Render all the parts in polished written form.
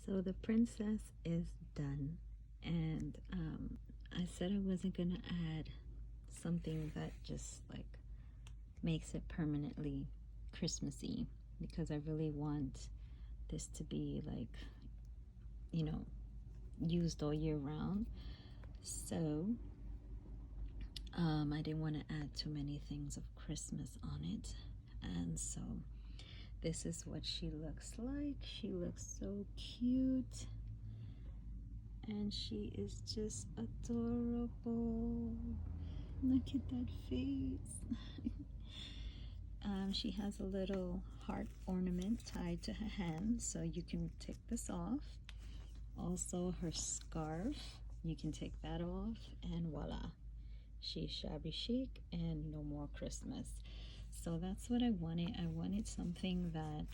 So the princess is done, and I said I wasn't gonna add something that just like makes it permanently Christmassy, because I really want this to be like, you know, used all year round. So I didn't want to add too many things of Christmas on it, and so this is what she looks like. She looks so cute, and she is just adorable. Look at that face. She has a little heart ornament tied to her hand, so you can take this off. Also, her scarf, you can take that off, and voila, she's shabby chic and no more Christmas. So that's what I wanted. I wanted something that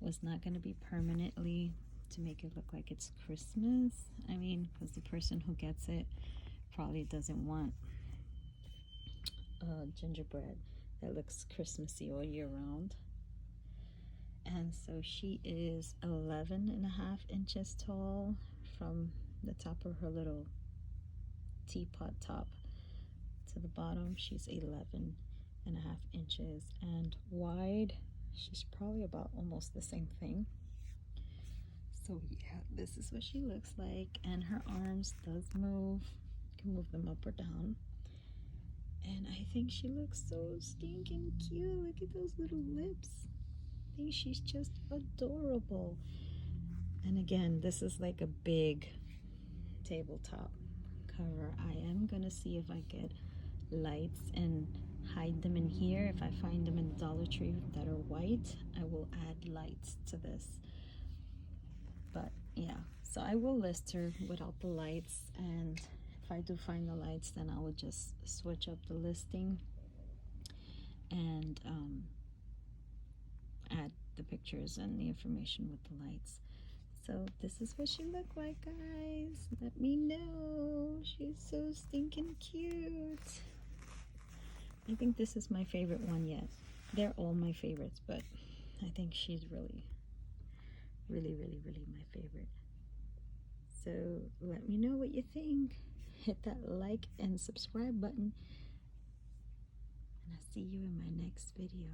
was not going to be permanently to make it look like it's Christmas. I mean, because the person who gets it probably doesn't want gingerbread that looks Christmassy all year round. And so she is 11.5 inches tall from the top of her little teapot top to the bottom. She's 11.5 inches, and wide, she's probably about almost the same thing. So yeah, this is what she looks like, and her arms does move. You can move them up or down. And I think she looks so stinking cute. Look at those little lips. I think she's just adorable. And again, this is like a big tabletop cover. I am gonna see if I get lights and hide them in here. If I find them in the Dollar Tree that are white, I will add lights to this. But yeah, so I will list her without the lights, and if I do find the lights, then I will just switch up the listing and add the pictures and the information with the lights. So this is what she looked like, guys. Let me know. She's so stinking cute. I think this is my favorite one yet. They're all my favorites, but I think she's really my favorite. So let me know what you think. Hit that like and subscribe button, and I'll see you in my next video.